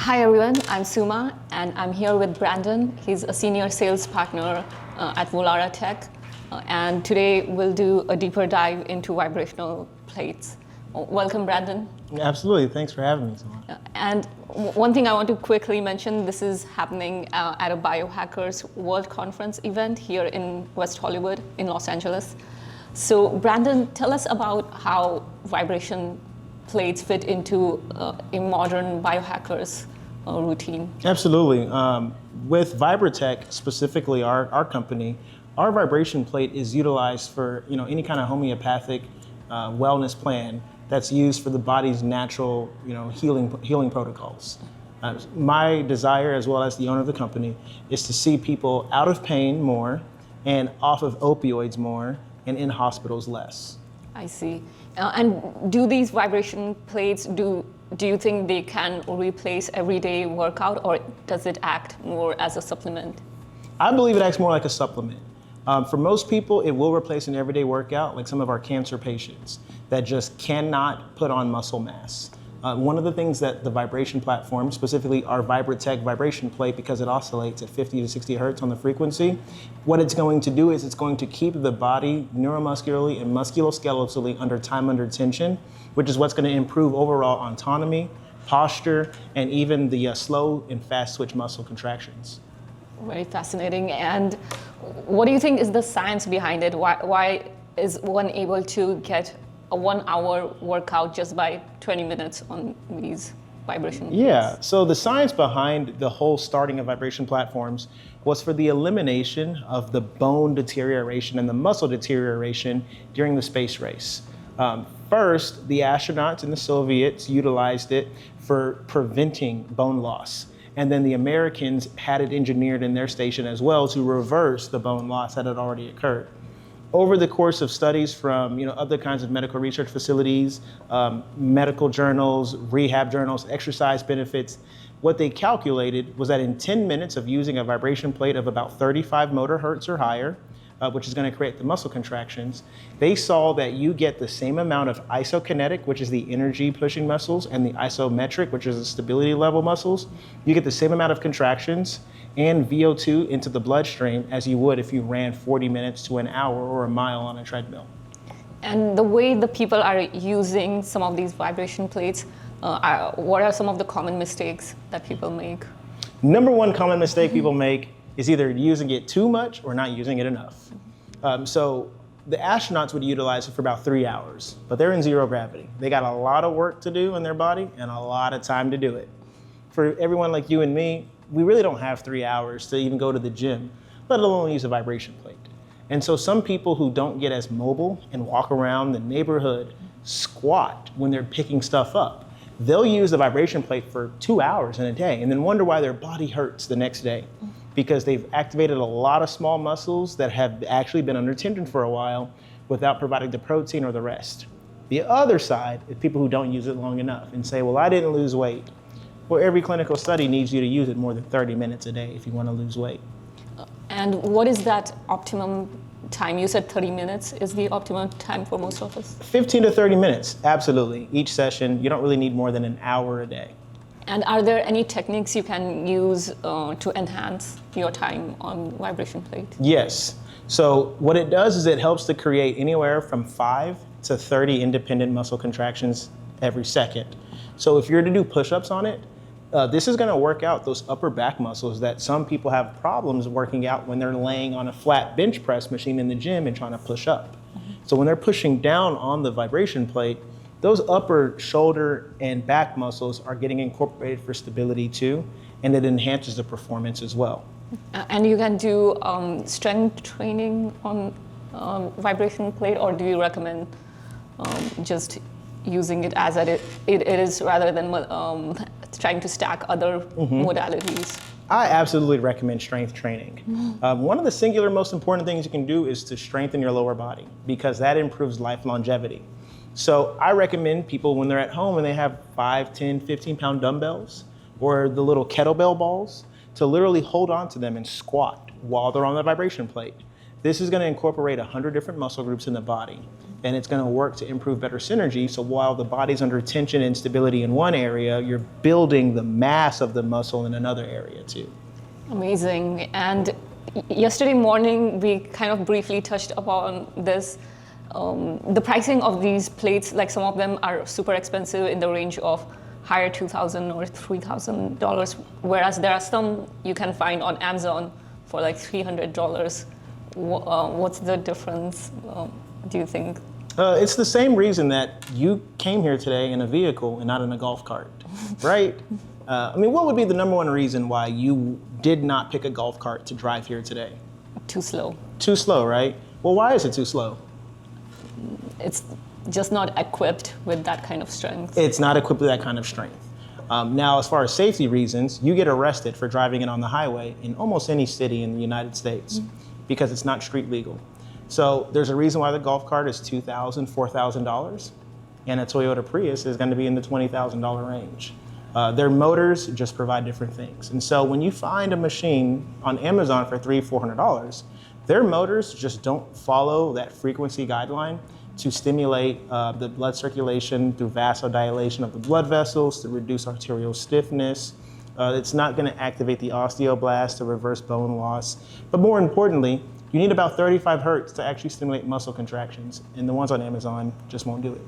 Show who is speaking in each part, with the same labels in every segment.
Speaker 1: Hi everyone, I'm Suma and I'm here with Brandon. He's a senior sales partner at Volara Tech. And today we'll do a deeper dive into vibrational plates. Welcome, Brandon.
Speaker 2: Absolutely, thanks for having me, Suma.
Speaker 1: And one thing I want to quickly mention, this is happening at a Biohackers World Conference event here in West Hollywood in Los Angeles. So Brandon, tell us about how vibration plates fit into a modern biohackers routine.
Speaker 2: Absolutely. With Vibratech, specifically our company, our vibration plate is utilized for any kind of homeopathic wellness plan that's used for the body's natural healing protocols. My desire, as well as the owner of the company, is to see people out of pain more and off of opioids more and in hospitals less.
Speaker 1: I see. And do these vibration plates, do you think they can replace everyday workout, or does it act more as a supplement?
Speaker 2: I believe it acts more like a supplement. For most people, it will replace an everyday workout, like some of our cancer patients that just cannot put on muscle mass. One of the things that the vibration platform, specifically our Vibratech vibration plate, because it oscillates at 50 to 60 hertz on the frequency, what it's going to do is it's going to keep the body neuromuscularly and musculoskeletally under tension, which is what's going to improve overall autonomy, posture, and even the slow and fast twitch muscle contractions.
Speaker 1: Very fascinating. And what do you think is the science behind it? Why is one able to get a 1 hour workout just by 20 minutes on these vibration plates?
Speaker 2: Yeah, so the science behind the whole starting of vibration platforms was for the elimination of the bone deterioration and the muscle deterioration during the space race. First, the astronauts and the Soviets utilized it for preventing bone loss. And then the Americans had it engineered in their station as well to reverse the bone loss that had already occurred. Over the course of studies from other kinds of medical research facilities, medical journals, rehab journals, exercise benefits, what they calculated was that in 10 minutes of using a vibration plate of about 35 motor hertz or higher, which is going to create the muscle contractions, they saw that you get the same amount of isokinetic, which is the energy pushing muscles, and the isometric, which is the stability level muscles. You get the same amount of contractions and VO2 into the bloodstream as you would if you ran 40 minutes to an hour or a mile on a treadmill.
Speaker 1: And the way the people are using some of these vibration plates, what are some of the common mistakes that people make?
Speaker 2: Number one common mistake people make is either using it too much or not using it enough. So the astronauts would utilize it for about 3 hours, but they're in zero gravity. They got a lot of work to do in their body and a lot of time to do it. For everyone like you and me, we really don't have 3 hours to even go to the gym, let alone use a vibration plate. And so some people who don't get as mobile and walk around the neighborhood squat when they're picking stuff up, they'll use the vibration plate for 2 hours in a day and then wonder why their body hurts the next day, because they've activated a lot of small muscles that have actually been under tension for a while without providing the protein or the rest. The other side is people who don't use it long enough and say, well, I didn't lose weight. Well, every clinical study needs you to use it more than 30 minutes a day if you want to lose weight.
Speaker 1: And what is that optimum time? You said 30 minutes is the optimum time for most of us?
Speaker 2: 15 to 30 minutes, absolutely. Each session, you don't really need more than an hour a day.
Speaker 1: And are there any techniques you can use to enhance your time on vibration plate?
Speaker 2: Yes. So what it does is it helps to create anywhere from 5 to 30 independent muscle contractions every second. So if you're to do push-ups on it, this is going to work out those upper back muscles that some people have problems working out when they're laying on a flat bench press machine in the gym and trying to push up. So when they're pushing down on the vibration plate, those upper shoulder and back muscles are getting incorporated for stability too, and it enhances the performance as well.
Speaker 1: And you can do strength training on vibration plate, or do you recommend just using it as it is rather than trying to stack other modalities?
Speaker 2: I absolutely recommend strength training. One of the singular most important things you can do is to strengthen your lower body, because that improves life longevity. So I recommend people, when they're at home and they have 5, 10, 15-pound dumbbells or the little kettlebell balls, to literally hold on to them and squat while they're on the vibration plate. This is going to incorporate 100 different muscle groups in the body. and it's going to work to improve better synergy. So while the body's under tension and stability in one area, you're building the mass of the muscle in another area too.
Speaker 1: Amazing. And yesterday morning, we kind of briefly touched upon this. The pricing of these plates, like some of them are super expensive in the range of higher $2,000 or $3,000, whereas there are some you can find on Amazon for like $300. What's the difference, do you think?
Speaker 2: It's the same reason that you came here today in a vehicle and not in a golf cart, right? I mean, what would be the number one reason why you did not pick a golf cart to drive here today?
Speaker 1: Too slow.
Speaker 2: Too slow, right? Well, why is it too slow?
Speaker 1: It's just not equipped with that kind of strength.
Speaker 2: It's not equipped with that kind of strength. Now, as far as safety reasons, you get arrested for driving it on the highway in almost any city in the United States because it's not street legal. So there's a reason why the golf cart is $2,000, $4,000, and a Toyota Prius is going to be in the $20,000 range. Their motors just provide different things. And so when you find a machine on Amazon for $300, $400, their motors just don't follow that frequency guideline to stimulate the blood circulation through vasodilation of the blood vessels, to reduce arterial stiffness. It's not going to activate the osteoblast to reverse bone loss. But more importantly, you need about 35 hertz to actually stimulate muscle contractions, and the ones on Amazon just won't do it.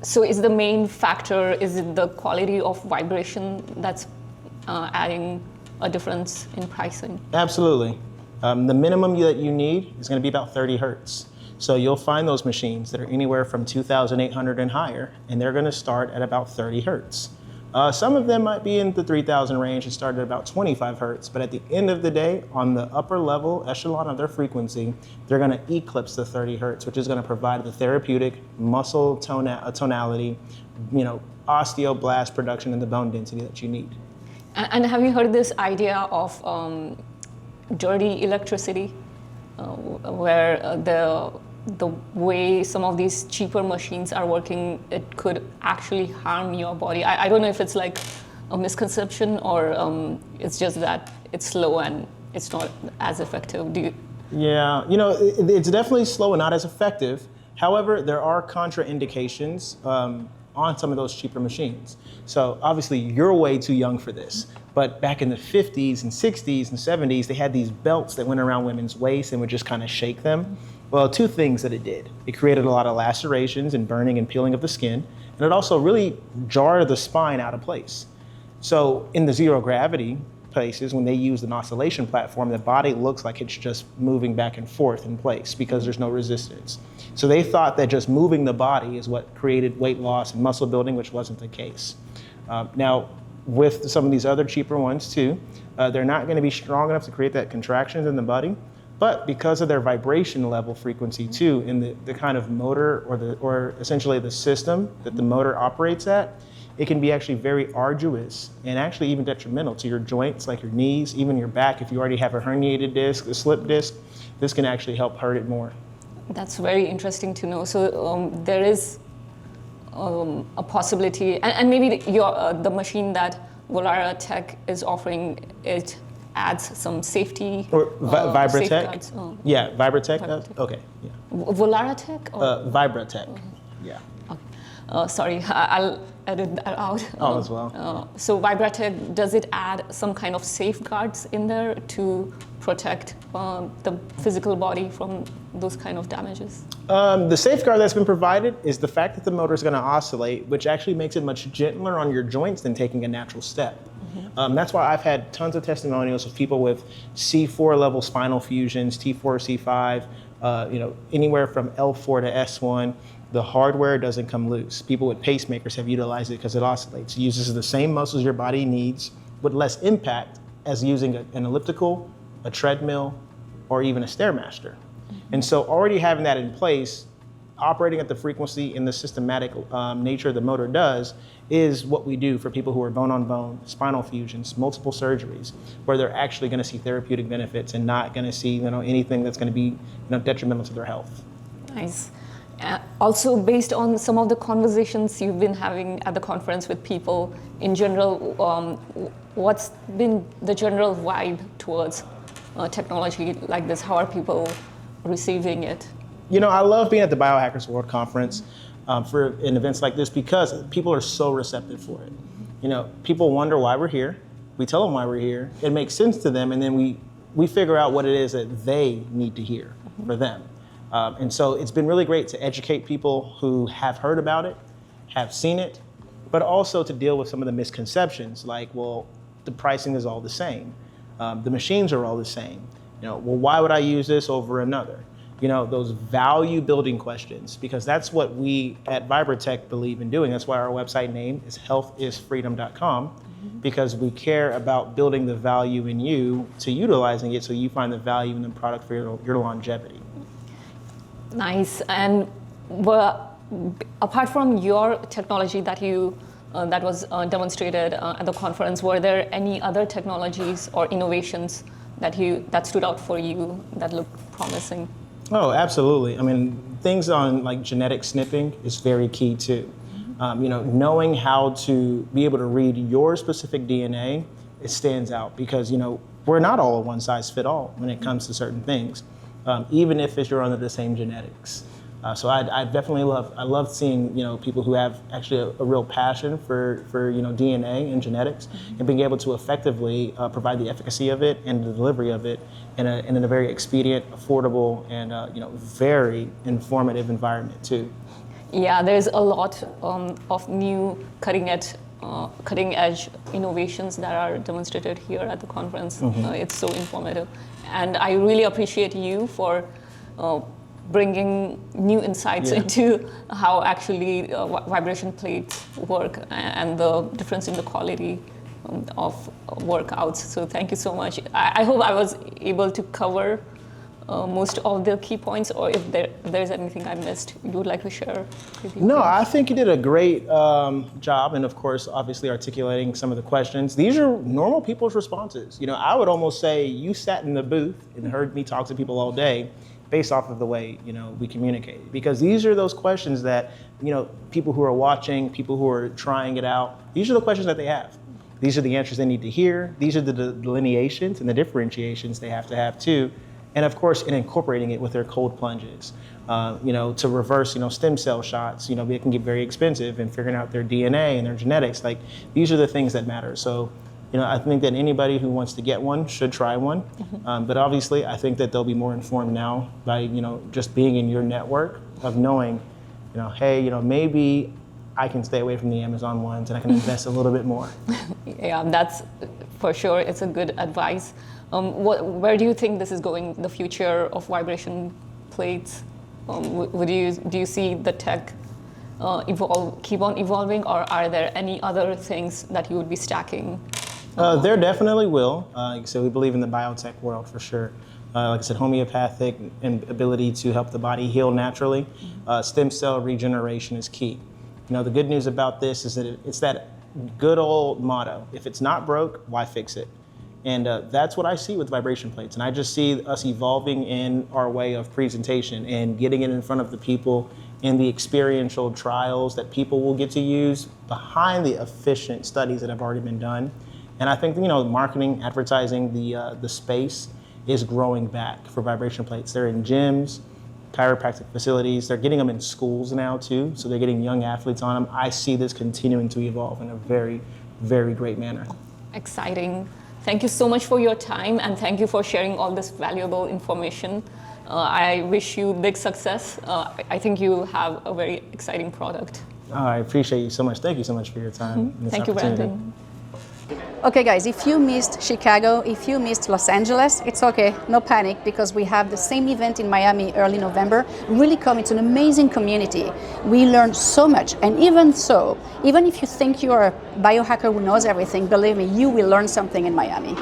Speaker 1: So is the main factor, is it the quality of vibration that's adding a difference in pricing?
Speaker 2: Absolutely. The minimum that you need is going to be about 30 hertz. So you'll find those machines that are anywhere from 2,800 and higher, and they're going to start at about 30 hertz. Some of them might be in the 3,000 range and start at about 25 hertz, but at the end of the day, on the upper level echelon of their frequency, they're going to eclipse the 30 hertz, which is going to provide the therapeutic muscle tonality, osteoblast production and the bone density that you need.
Speaker 1: And have you heard this idea of dirty electricity, where the way some of these cheaper machines are working, it could actually harm your body? I don't know if it's like a misconception or it's just that it's slow and it's not as effective.
Speaker 2: Yeah, it's definitely slow and not as effective. However, there are contraindications on some of those cheaper machines. So obviously you're way too young for this, but back in the 50s and 60s and 70s, they had these belts that went around women's waists and would just kind of shake them. Well, two things that it did. It created a lot of lacerations and burning and peeling of the skin, and it also really jarred the spine out of place. So in the zero gravity places, when they use an oscillation platform, the body looks like it's just moving back and forth in place because there's no resistance. So they thought that just moving the body is what created weight loss and muscle building, which wasn't the case. Now, with some of these other cheaper ones too, they're not going to be strong enough to create that contractions in the body, but because of their vibration level frequency too, in the kind of motor or essentially the system that the motor operates at, it can be actually very arduous and actually even detrimental to your joints, like your knees, even your back. If you already have a herniated disc, a slip disc, this can actually help hurt it more. That's
Speaker 1: very interesting to know. So there is a possibility, and maybe the machine that Volare Tech is offering, it adds some safety.
Speaker 2: Or Vibratech? Yeah, Vibratech. Okay. Yeah.
Speaker 1: Volare Tech?
Speaker 2: Vibratech. Yeah.
Speaker 1: Okay. Sorry, I'll edit that out.
Speaker 2: As well.
Speaker 1: So Vibratech, does it add some kind of safeguards in there to protect the physical body from those kind of damages?
Speaker 2: The safeguard that's been provided is the fact that the motor is going to oscillate, which actually makes it much gentler on your joints than taking a natural step. Mm-hmm. That's why I've had tons of testimonials of people with C4 level spinal fusions, T4, C5, anywhere from L4 to S1. The hardware doesn't come loose. People with pacemakers have utilized it because it oscillates. It uses the same muscles your body needs with less impact as using an elliptical, a treadmill, or even a Stairmaster. Mm-hmm. And so already having that in place, operating at the frequency and the systematic nature the motor does is what we do for people who are bone-on-bone, spinal fusions, multiple surgeries, where they're actually going to see therapeutic benefits and not going to see anything that's going to be detrimental to their health.
Speaker 1: Nice. Also, based on some of the conversations you've been having at the conference with people in general, what's been the general vibe towards technology like this? How are people receiving it?
Speaker 2: I love being at the Biohackers World Conference in events like this because people are so receptive for it. People wonder why we're here. We tell them why we're here. It makes sense to them, and then we figure out what it is that they need to hear for them. And so it's been really great to educate people who have heard about it, have seen it, but also to deal with some of the misconceptions like, well, the pricing is all the same. The machines are all the same. Well, why would I use this over another? Those value building questions, because that's what we at Vibrotech believe in doing. That's why our website name is healthisfreedom.com, because we care about building the value in you to utilizing it so you find the value in the product for your longevity.
Speaker 1: Nice. And apart from your technology that that was demonstrated at the conference, were there any other technologies or innovations that stood out for you that looked promising?
Speaker 2: Oh, absolutely. I mean, things on like genetic snipping is very key too. Knowing how to be able to read your specific DNA, it stands out because, we're not all a one size fit all when it comes to certain things, even if you're under the same genetics. So I definitely love seeing, people who have actually a real passion for DNA and genetics and being able to effectively provide the efficacy of it and the delivery of it in a very expedient, affordable, and very informative environment too.
Speaker 1: Yeah, there's a lot of new cutting edge innovations that are demonstrated here at the conference. It's so informative, and I really appreciate you for bringing new insights into how actually vibration plates work and the difference in the quality of workouts. So thank you so much. I hope I was able to cover most of the key points, or if there's anything I missed you would like to share with you.
Speaker 2: No, I think you did a great job, and of course, obviously articulating some of the questions. These are normal people's responses. I would almost say you sat in the booth and heard me talk to people all day based off of the way, we communicate. Because these are those questions that, people who are watching, people who are trying it out, these are the questions that they have. These are the answers they need to hear. These are the delineations and the differentiations they have to have too. And of course, in incorporating it with their cold plunges, to reverse, stem cell shots, they can get very expensive, and figuring out their DNA and their genetics, like these are the things that matter. So, I think that anybody who wants to get one should try one. But obviously, I think that they'll be more informed now by, just being in your network of knowing, hey, maybe I can stay away from the Amazon ones and I can invest a little bit more.
Speaker 1: Yeah, that's for sure. It's a good advice. Where do you think this is going, the future of vibration plates? Do you see the tech keep on evolving, or are there any other things that you would be stacking?
Speaker 2: There definitely will. Like I said, we believe in the biotech world for sure. Like I said, homeopathic and ability to help the body heal naturally. Stem cell regeneration is key. The good news about this is that it's that good old motto: if it's not broke, why fix it? And that's what I see with vibration plates. And I just see us evolving in our way of presentation and getting it in front of the people in the experiential trials that people will get to use behind the efficient studies that have already been done. And I think, marketing, advertising, the space is growing back for vibration plates. They're in gyms, chiropractic facilities. They're getting them in schools now too. So they're getting young athletes on them. I see this continuing to evolve in a very, very great manner.
Speaker 1: Exciting. Thank you so much for your time, and thank you for sharing all this valuable information. I wish you big success. I think you have a very exciting product.
Speaker 2: I appreciate you so much. Thank you so much for your time. And this
Speaker 1: Thank you, Brandon.
Speaker 3: Okay guys, if you missed Chicago, if you missed Los Angeles, it's okay, no panic, because we have the same event in Miami early November. Really come, it's an amazing community. We learned so much, and even if you think you're a biohacker who knows everything, believe me, you will learn something in Miami.